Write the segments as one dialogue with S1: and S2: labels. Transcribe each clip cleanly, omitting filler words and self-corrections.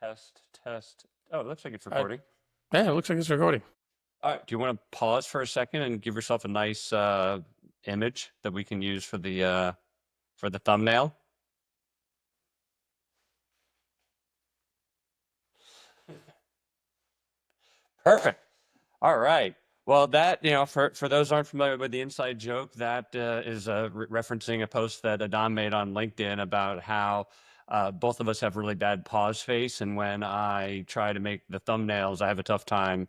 S1: Test, test. Oh, it looks like it's
S2: Uh,
S1: recording.
S2: yeah, it looks like it's recording.
S1: All right. Do you want to pause for a second and give yourself a nice image that we can use for the thumbnail? Perfect. All right. Well, that, for those who aren't familiar with the inside joke, that is referencing a post that Edan made on LinkedIn about how both of us have really bad pause face. And when I try to make the thumbnails, I have a tough time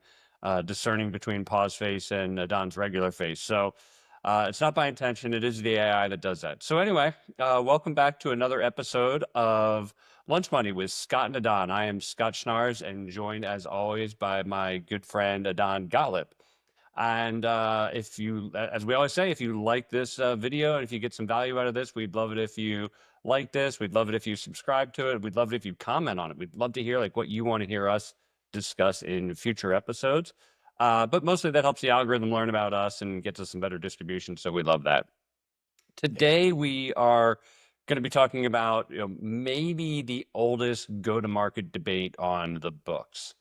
S1: discerning between pause face and Edan's regular face. So it's not by intention. It is the AI that does that. So anyway, welcome back to another episode of Lunch Money with Scott and Edan. I am Scott Schnaars and joined as always by my good friend Edan Gottlib. And if you, as we always say, if you like this video and if you get some value out of this, we'd love it if you like this. We'd love it if you subscribe to it. We'd love it if you comment on it. We'd love to hear like what you want to hear us discuss in future episodes. But mostly that helps the algorithm learn about us and gets us some better distribution. So we love that. Today we are going to be talking about maybe the oldest go-to-market debate on the books.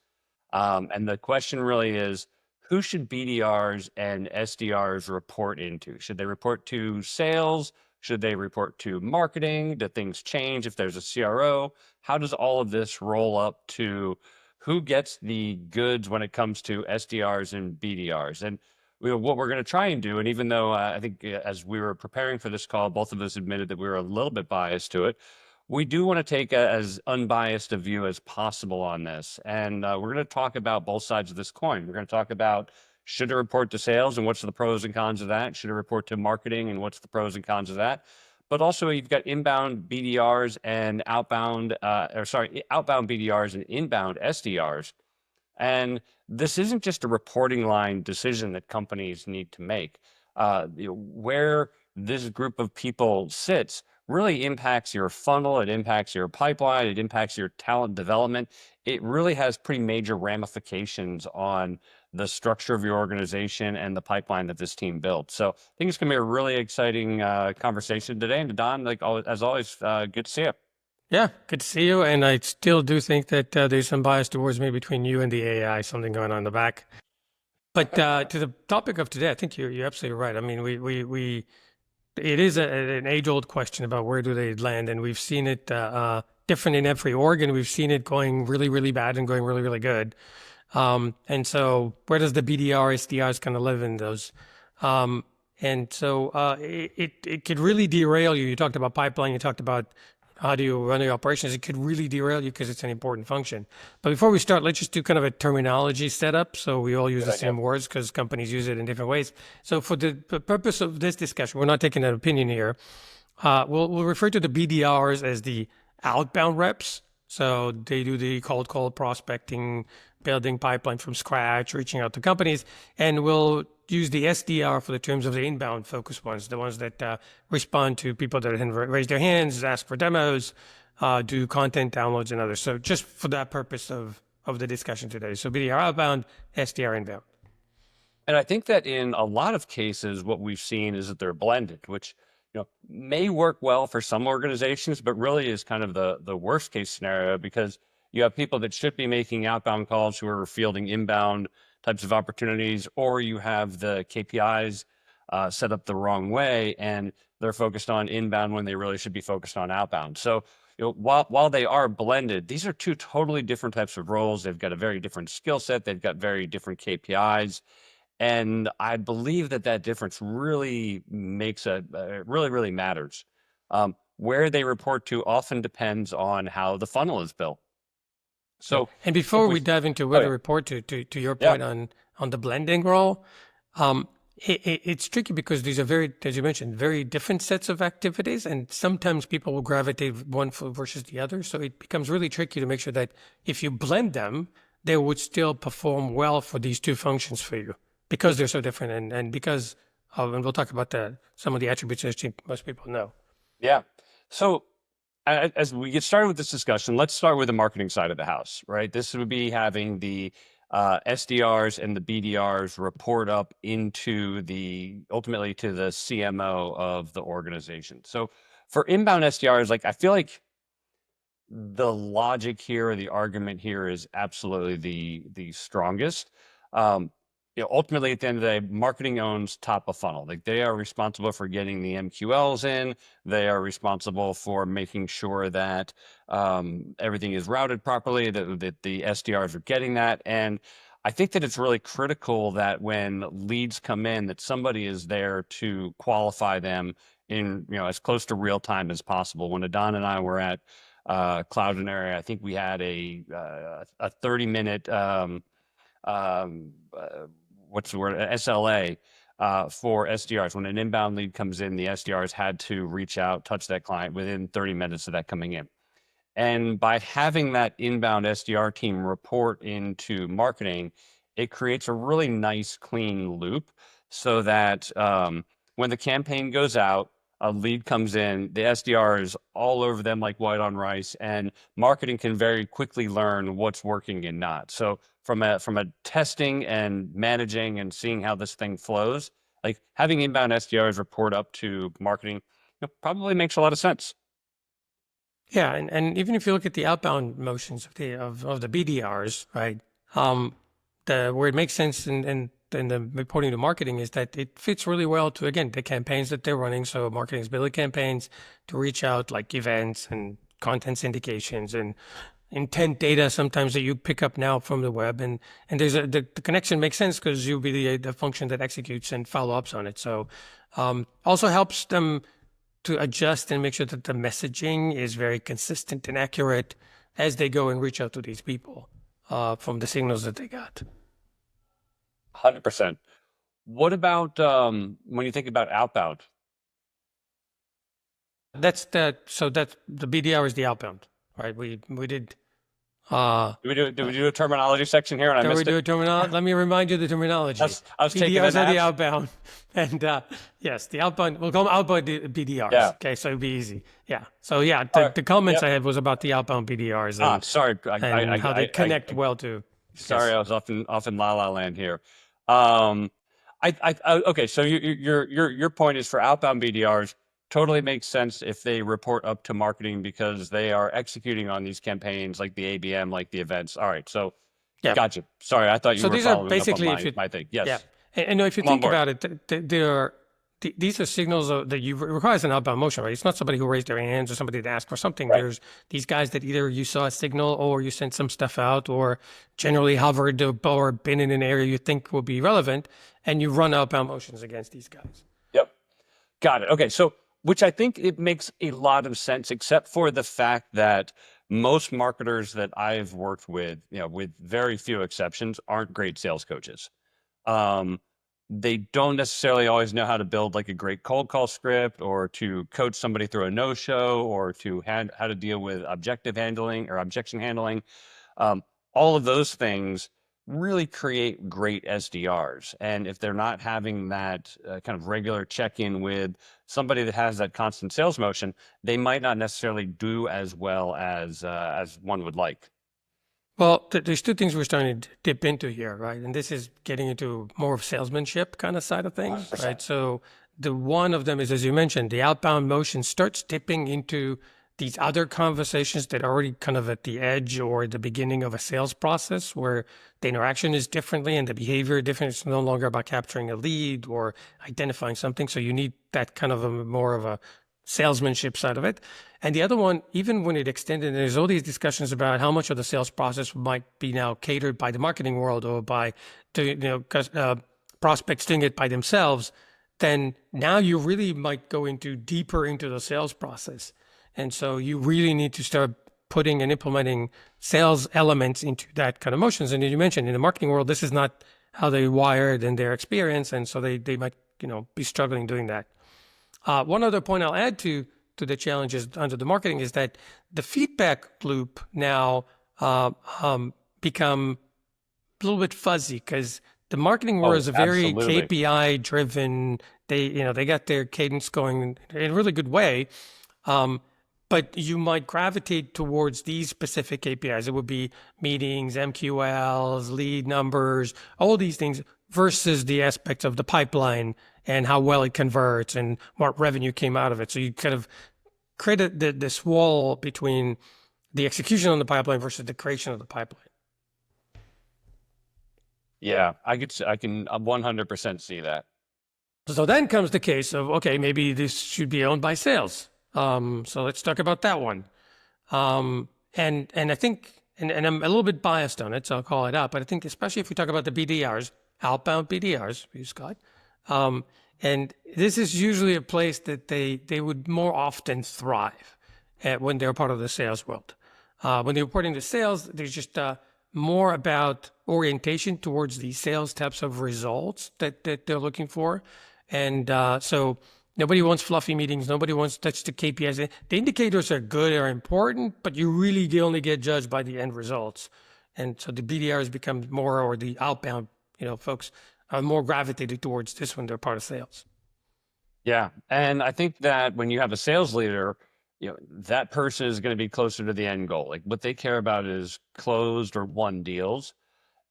S1: And the question really is, who should BDRs and SDRs report into? Should they report to sales? Should they report to marketing? Do things change if there's a CRO? How does all of this roll up to who gets the goods when it comes to SDRs and BDRs? And what we're going to try and do, and even though I think as we were preparing for this call, both of us admitted that we were a little bit biased to it, we do want to take as unbiased a view as possible on this. And we're going to talk about both sides of this coin. We're going to talk about should it report to sales and what's the pros and cons of that? Should it report to marketing and what's the pros and cons of that? But also you've got inbound BDRs and outbound BDRs and inbound SDRs. And this isn't just a reporting line decision that companies need to make. Where this group of people sits really impacts your funnel, it impacts your pipeline, it impacts your talent development. It really has pretty major ramifications on the structure of your organization and the pipeline that this team built. So I think it's going to be a really exciting conversation today. And Don, like as always, good to see you.
S2: Yeah, good to see you. And I still do think that there's some bias towards me between you and the AI, something going on in the back. But to the topic of today, I think you're absolutely right. I mean, it is an age-old question about where do they land, and we've seen it different in every org, and we've seen it going really, really bad and going really, really good. And so where does the BDR, SDRs kind of live in those? And so it could really derail you. You talked about pipeline, you talked about how do you run your operations. It could really derail you because it's an important function. But before we start, let's just do kind of a terminology setup so we all use the same words because companies use it in different ways. So for the purpose of this discussion, we're not taking an opinion here. We'll refer to the BDRs as the outbound reps. So they do the cold call prospecting, building pipeline from scratch, reaching out to companies, and we'll use the SDR for the terms of the inbound focused ones, the ones that respond to people that raise their hands, ask for demos, do content downloads and others. So just for that purpose of the discussion today. So BDR outbound, SDR inbound.
S1: And I think that in a lot of cases, what we've seen is that they're blended, which may work well for some organizations, but really is kind of the worst case scenario because you have people that should be making outbound calls who are fielding inbound types of opportunities, or you have the KPIs set up the wrong way and they're focused on inbound when they really should be focused on outbound. So while they are blended, these are two totally different types of roles. They've got a very different skill set. They've got very different KPIs. And I believe that difference really makes really matters. Where they report to often depends on how the funnel is built. So,
S2: and before we dive into where to report to your point on the blending role, it's tricky because these are very, as you mentioned, very different sets of activities, and sometimes people will gravitate one versus the other. So it becomes really tricky to make sure that if you blend them, they would still perform well for these two functions for you because they're so different, and because of, and we'll talk about some of the attributes that most people know.
S1: Yeah. So as we get started with this discussion, let's start with the marketing side of the house, right? This would be having the SDRs and the BDRs report up ultimately to the CMO of the organization. So for inbound SDRs, like I feel like the logic here, or the argument here, is absolutely the strongest. Um, ultimately, at the end of the day, marketing owns top of funnel. Like, they are responsible for getting the MQLs in. They are responsible for making sure that everything is routed properly, that the SDRs are getting that. And I think that it's really critical that when leads come in, that somebody is there to qualify them in, as close to real time as possible. When Edan and I were at Cloud and Area, I think we had a 30-minute what's the word, SLA for SDRs. When an inbound lead comes in, the SDRs had to reach out, touch that client within 30 minutes of that coming in. And by having that inbound SDR team report into marketing, it creates a really nice, clean loop so that when the campaign goes out, a lead comes in, the SDR is all over them like white on rice, and marketing can very quickly learn what's working and not. So from a testing and managing and seeing how this thing flows, like having inbound SDRs report up to marketing, probably makes a lot of sense.
S2: Yeah, and even if you look at the outbound motions of the BDRs, right? Where it makes sense in the reporting to marketing is that it fits really well to, again, the campaigns that they're running. So marketing is building campaigns to reach out, like events and content syndications and intent data sometimes that you pick up now from the web, and there's the connection makes sense because you'll be the function that executes and follow-ups on it. So also helps them to adjust and make sure that the messaging is very consistent and accurate as they go and reach out to these people from the signals that they got.
S1: 100%. What about when you think about outbound?
S2: So that's the BDR is the outbound, right? We did.
S1: Did we do a terminology section here and I
S2: Can we
S1: missed
S2: do a
S1: it?
S2: terminology? Let me remind you the terminology.
S1: I was taking a
S2: BDRs are the
S1: nap.
S2: outbound, and yes, the outbound. We'll call them outbound BDRs.
S1: Yeah.
S2: Okay, so it'd be easy. Yeah. So yeah,
S1: All right.
S2: the comments
S1: Yep.
S2: I had was about the outbound BDRs and
S1: Sorry.
S2: and how they connect well to.
S1: Sorry,
S2: Yes.
S1: I was off in La La Land here. Um, okay. So your point is for outbound BDRs, totally makes sense if they report up to marketing because they are executing on these campaigns like the ABM, like the events. All right. So
S2: Yeah.
S1: gotcha. Sorry, I thought you
S2: So
S1: were
S2: these are
S1: following up on
S2: basically,
S1: my thing.
S2: yeah,
S1: Yes.
S2: and if you
S1: I'm on
S2: think
S1: board.
S2: about it, these are signals that you requires an outbound motion, right? It's not somebody who raised their hands or somebody that asked for something.
S1: Right.
S2: There's these guys that either you saw a signal or you sent some stuff out or generally hovered or been in an area you think will be relevant, and you run outbound motions against these guys.
S1: Yep. Got it. Okay. So, which I think it makes a lot of sense, except for the fact that most marketers that I've worked with, with very few exceptions, aren't great sales coaches. Um, they don't necessarily always know how to build like a great cold call script or to coach somebody through a no-show or to how to deal with objective handling or objection handling. All of those things really create great SDRs. And if they're not having that kind of regular check-in with somebody that has that constant sales motion, they might not necessarily do as well as one would like.
S2: Well, there's two things we're starting to dip into here, right? And this is getting into more of salesmanship kind of side of things,
S1: 100%.
S2: right? So the one of them is, as you mentioned, the outbound motion starts dipping into these other conversations that are already kind of at the edge or the beginning of a sales process where the interaction is differently and the behavior different. It's no longer about capturing a lead or identifying something. So you need that kind of more of a salesmanship side of it. And the other one, even when it extended, there's all these discussions about how much of the sales process might be now catered by the marketing world or by the prospects doing it by themselves. Then now you really might go into deeper into the sales process. And so you really need to start putting and implementing sales elements into that kind of motions. And as you mentioned, in the marketing world, this is not how they wired in their experience. And so they might, be struggling doing that. One other point I'll add to the challenges under the marketing is that the feedback loop now become a little bit fuzzy because the marketing world is a very
S1: Absolutely.
S2: KPI driven. They got their cadence going in a really good way. But you might gravitate towards these specific KPIs. It would be meetings, MQLs, lead numbers, all these things versus the aspects of the pipeline and how well it converts and what revenue came out of it. So you kind of create this wall between the execution on the pipeline versus the creation of the pipeline.
S1: Yeah, I can 100% see that.
S2: So then comes the case of, okay, maybe this should be owned by sales. So let's talk about that one. And I think, and I'm a little bit biased on it, so I'll call it out, but I think especially if we talk about the BDRs, outbound BDRs, you Scott, and this is usually a place that they would more often thrive at when they're part of the sales world. When they're reporting to sales, there's just more about orientation towards the sales types of results that they're looking for. And so nobody wants fluffy meetings. Nobody wants to touch the KPIs. The indicators are good, are important, but you really only get judged by the end results. And so the BDRs become more, or the outbound, folks are more gravitated towards this when they're part of sales.
S1: Yeah, and I think that when you have a sales leader, that person is going to be closer to the end goal. Like what they care about is closed or won deals,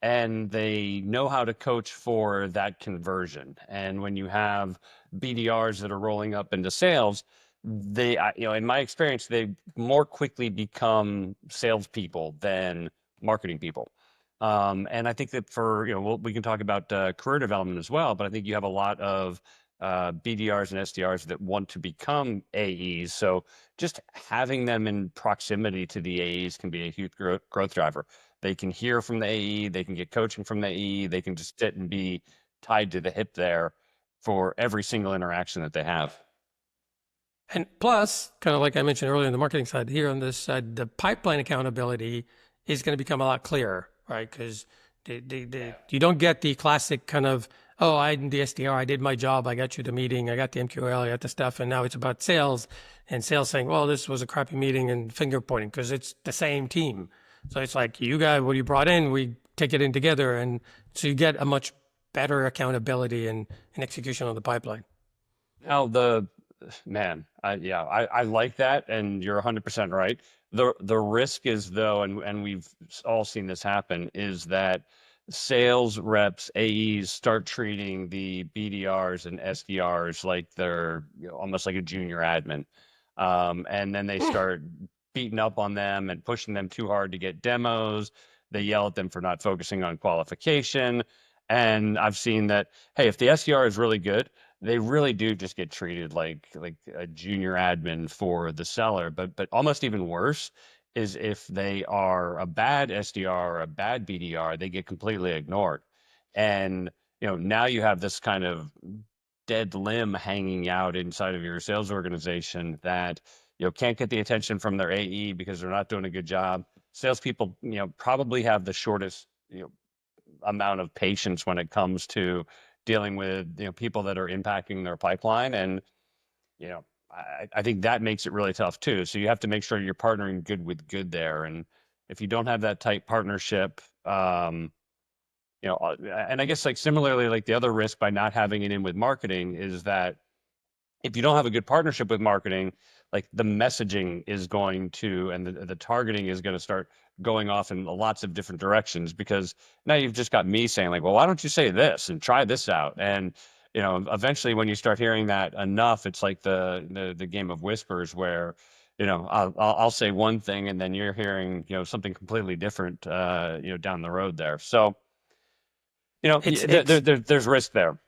S1: and they know how to coach for that conversion. And when you have BDRs that are rolling up into sales, they, in my experience, they more quickly become salespeople than marketing people. And I think that we can talk about career development as well, but I think you have a lot of BDRs and SDRs that want to become AEs. So just having them in proximity to the AEs can be a huge growth driver. They can hear from the AE, they can get coaching from the AE, they can just sit and be tied to the hip there for every single interaction that they have.
S2: And plus, kind of like I mentioned earlier on the marketing side, here on this side, the pipeline accountability is going to become a lot clearer, right? Because you don't get the classic kind of, oh, I'm the SDR, I did my job, I got you the meeting, I got the MQL, I got the stuff, and now it's about sales, and sales saying, well, this was a crappy meeting, and finger pointing, because it's the same team. So it's like, you got what you brought in, we take it in together, and so you get a much better accountability and execution on the pipeline.
S1: Now, I like that, and you're 100% right. The risk is, though, and we've all seen this happen, is that sales reps, AEs start treating the BDRs and SDRs like they're almost like a junior admin. And then they start beating up on them and pushing them too hard to get demos. They yell at them for not focusing on qualification. And I've seen that, hey, if the SDR is really good, they really do just get treated like a junior admin for the seller. But almost even worse is if they are a bad SDR or a bad BDR, they get completely ignored. And now you have this kind of dead limb hanging out inside of your sales organization that can't get the attention from their AE because they're not doing a good job. Salespeople probably have the shortest amount of patience when it comes to dealing with people that are impacting their pipeline, and I think that makes it really tough too. So you have to make sure you're partnering good with good there, and if you don't have that tight partnership, and I guess like similarly, like the other risk by not having it in with marketing is that if you don't have a good partnership with marketing, like the messaging is going to, and the targeting is going to start going off in lots of different directions, because now you've just got me saying like, well, why don't you say this and try this out? And, eventually when you start hearing that enough, it's like the game of whispers where, I'll say one thing and then you're hearing, something completely different, down the road there. So, there's risk there.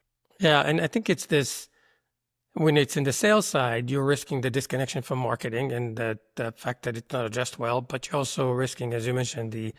S2: Yeah. And I think it's this, when it's in the sales side, you're risking the disconnection from marketing and the fact that it's not addressed well, but you're also risking, as you mentioned,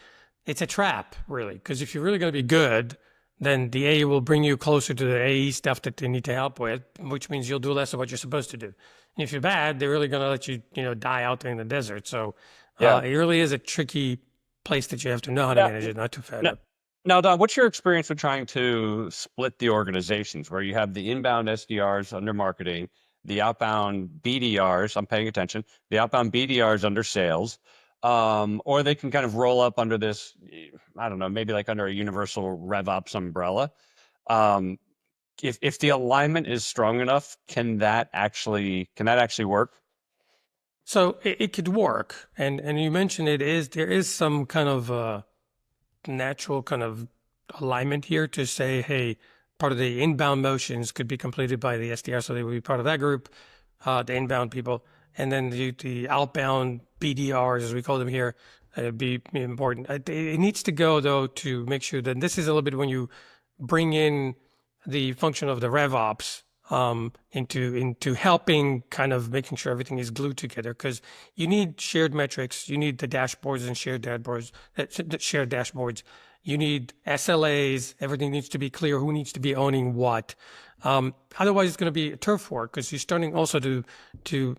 S2: it's a trap, really. Because if you're really going to be good, then the AE will bring you closer to the AE stuff that they need to help with, which means you'll do less of what you're supposed to do. And if you're bad, they're really going to let you, die out there in the desert. So it really is a tricky place that you have to know how to manage it, not too fed up.
S1: Now, Don, what's your experience with trying to split the organizations where you have the inbound SDRs under marketing, the outbound BDRs, I'm paying attention, the outbound BDRs under sales, or they can kind of roll up under this, I don't know, maybe like under a universal RevOps umbrella. If the alignment is strong enough, can that actually work?
S2: So it could work. And you mentioned there is some kind of natural kind of alignment here to say, hey, part of the inbound motions could be completed by the SDR, so they would be part of that group, the inbound people, and then the outbound BDRs, as we call them here, be important. It needs to go, though, to make sure that this is a little bit when you bring in the function of the RevOps into helping kind of making sure everything is glued together, because you need shared metrics, you need the dashboards and shared dashboards, you need SLAs, everything needs to be clear, who needs to be owning what. Otherwise, it's going to be a turf war, because you're starting also to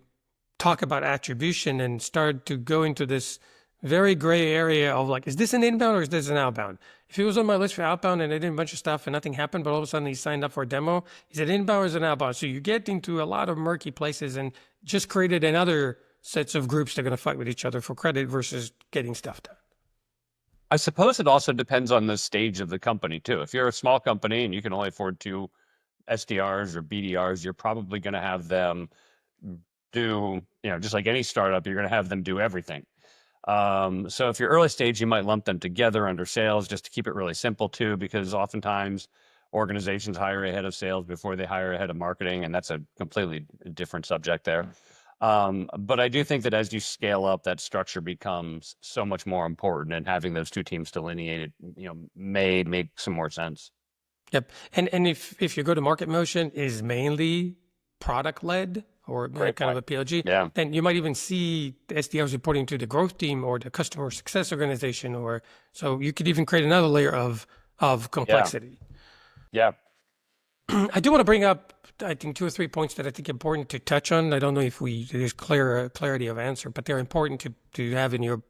S2: talk about attribution and start to go into this very gray area of like, is this an inbound or is this an outbound? If he was on my list for outbound and I did a bunch of stuff and nothing happened, but all of a sudden he signed up for a demo, is it inbound or is it outbound? So you get into a lot of murky places and just created another sets of groups that are going to fight with each other for credit versus getting stuff done.
S1: I suppose it also depends on the stage of the company too. If you're a small company and you can only afford 2 SDRs or BDRs, you're probably going to have them do, just like any startup, you're going to have them do everything. So if you're early stage, you might lump them together under sales just to keep it really simple too, because oftentimes organizations hire ahead of sales before they hire ahead of marketing, and that's a completely different subject there. But I do think that as you scale up, that structure becomes so much more important, and having those 2 teams delineated, may make some more sense.
S2: Yep. And if your go-to-market motion is mainly product-led or kind of a PLG, then you might even see the SDRs reporting to the growth team or the customer success organization, or so you could even create another layer of complexity.
S1: Yeah.
S2: I do want to bring up, I think, 2 or 3 points that I think are important to touch on. I don't know if there's clarity of answer, but they're important to have in your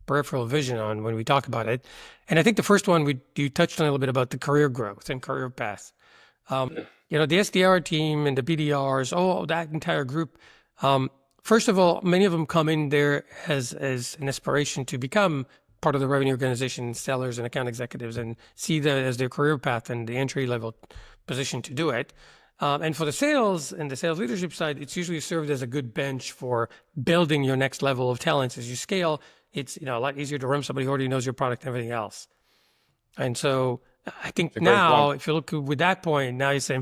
S2: peripheral vision on when we talk about it. And I think the first one, you touched on a little bit about the career growth and career path. The SDR team and the BDRs, that entire group. First of all, many of them come in there as an aspiration to become part of the revenue organization, sellers and account executives, and see that as their career path and the entry level position to do it. And for the sales and the sales leadership side, it's usually served as a good bench for building your next level of talents as you scale. It's a lot easier to run somebody who already knows your product and everything else. And so I think now, if you look with that point, now you say,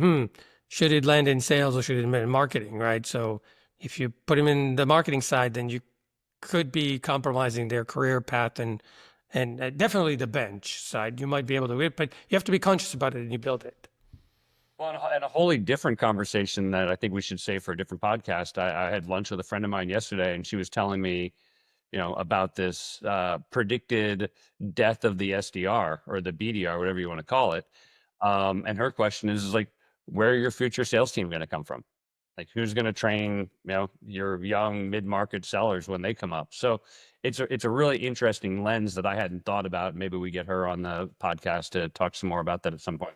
S2: should it land in sales or should it land in marketing, right? So if you put them in the marketing side, then you could be compromising their career path and definitely the bench side. You might be able to do it, but you have to be conscious about it and you build it.
S1: Well, and a wholly different conversation that I think we should save for a different podcast. I had lunch with a friend of mine yesterday, and she was telling me, about this predicted death of the SDR or the BDR, whatever you want to call it. And her question is like, where are your future sales team going to come from? Like, who's going to train, your young mid-market sellers when they come up? So it's a really interesting lens that I hadn't thought about. Maybe we get her on the podcast to talk some more about that at some point.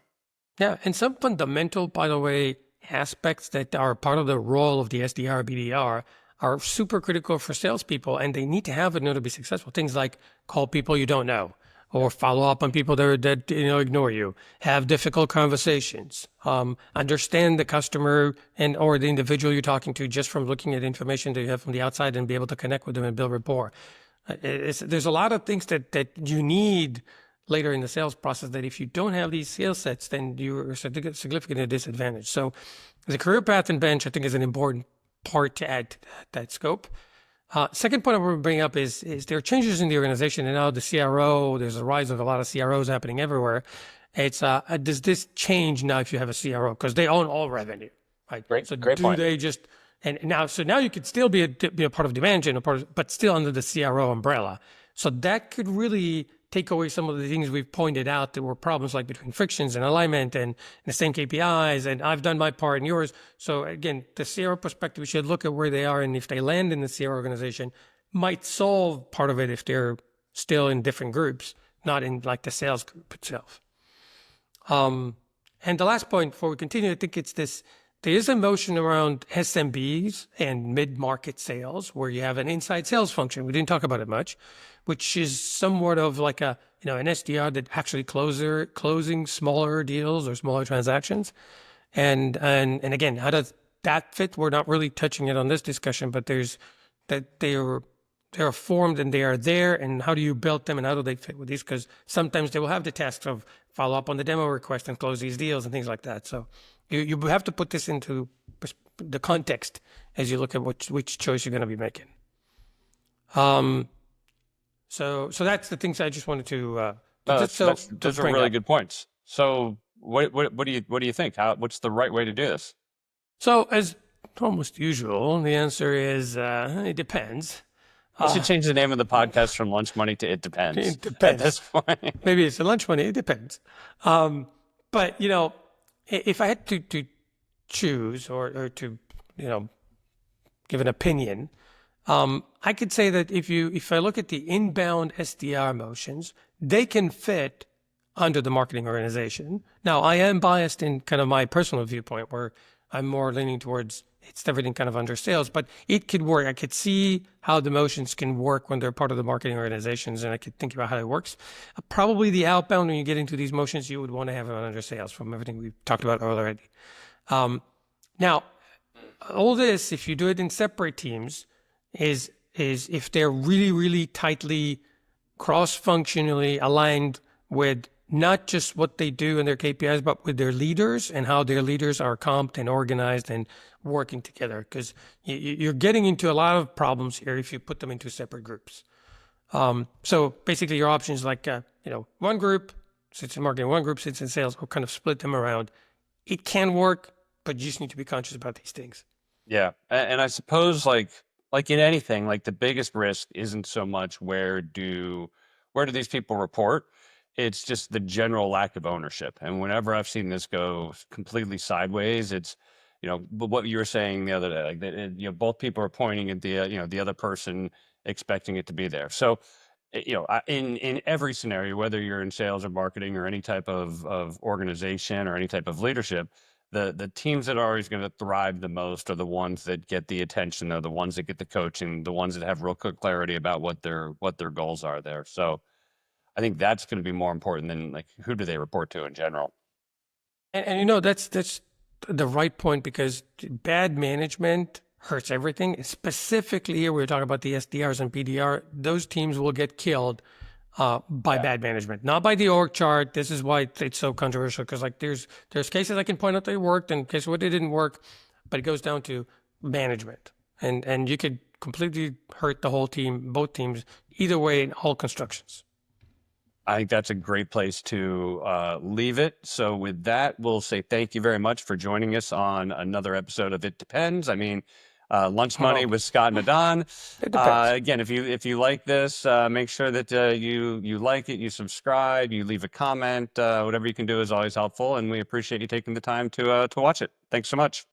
S2: Yeah, and some fundamental, by the way, aspects that are part of the role of the SDR, BDR are super critical for salespeople, and they need to have it in order to be successful. Things like call people you don't know, or follow up on people that ignore you, have difficult conversations, understand the customer or the individual you're talking to just from looking at information that you have from the outside and be able to connect with them and build rapport. There's a lot of things that you need later in the sales process that if you don't have these skill sets, then you're significantly at a disadvantage. So the career path and bench, I think, is an important part to add to that scope. Second point I want to bring up is there are changes in the organization, and now the CRO, there's a rise of a lot of CROs happening everywhere. It's does this change now if you have a CRO, because they own all revenue, right?
S1: Great
S2: do
S1: point.
S2: They just now you could still be a part of demand gen, but still under the CRO umbrella. So that could really take away some of the things we've pointed out that were problems, like between frictions and alignment and the same KPIs, and I've done my part and yours. So again, the CRO perspective, we should look at where they are, and if they land in the CRO organization, might solve part of it if they're still in different groups, not in like the sales group itself. And the last point before we continue, I think it's this. There is a motion around SMBs and mid-market sales where you have an inside sales function. We didn't talk about it much, which is somewhat of like an SDR that actually closing smaller deals or smaller transactions. And again, how does that fit? We're not really touching it on this discussion, but they're formed and they are there, and how do you build them and how do they fit with these? Because sometimes they will have the tasks of follow up on the demo request and close these deals and things like that. So you have to put this into the context as you look at which choice you're going to be making. So that's the things I just wanted to
S1: those are
S2: bring
S1: really
S2: up.
S1: good points. So what do you think? What's the right way to do this?
S2: So as almost usual, the answer is it depends.
S1: We should change the name of the podcast from Lunch Money to It Depends.
S2: It depends.
S1: At this point.
S2: Maybe it's a lunch money. It depends. But if I had to choose or to give an opinion, I could say that if I look at the inbound SDR motions, they can fit under the marketing organization. Now, I am biased in kind of my personal viewpoint where I'm more leaning towards it's everything kind of under sales, but it could work. I could see how the motions can work when they're part of the marketing organizations, and I could think about how it works. Probably the outbound, when you get into these motions, you would want to have it under sales from everything we've talked about already. Now, all this, if you do it in separate teams, is if they're really, really tightly cross-functionally aligned with not just what they do and their KPIs, but with their leaders and how their leaders are comped and organized and working together. Because you're getting into a lot of problems here if you put them into separate groups. So basically your options like, one group sits in marketing, one group sits in sales, or kind of split them around. It can work, but you just need to be conscious about these things.
S1: Yeah. And I suppose like in anything, like the biggest risk isn't so much where do these people report? It's just the general lack of ownership. And whenever I've seen this go completely sideways, it's, but what you were saying the other day, like that, both people are pointing at the other person, expecting it to be there. So, in every scenario, whether you're in sales or marketing or any type of organization or any type of leadership, the teams that are always going to thrive the most are the ones that get the attention, are the ones that get the coaching, the ones that have real quick clarity about what their goals are there. So I think that's going to be more important than like who do they report to in general.
S2: And that's the right point, because bad management hurts everything. Specifically here, we're talking about the SDRs and BDR. Those teams will get killed by bad management, not by the org chart. This is why it's so controversial, because like there's cases I can point out they worked and cases where they didn't work, but it goes down to management, and you could completely hurt the whole team, both teams, either way in all constructions.
S1: I think that's a great place to leave it. So with that, we'll say thank you very much for joining us on another episode of It Depends. I mean, Lunch Money with Scott and Edan. Again, if you like this, make sure that you like it, you subscribe, you leave a comment. Whatever you can do is always helpful, and we appreciate you taking the time to watch it. Thanks so much.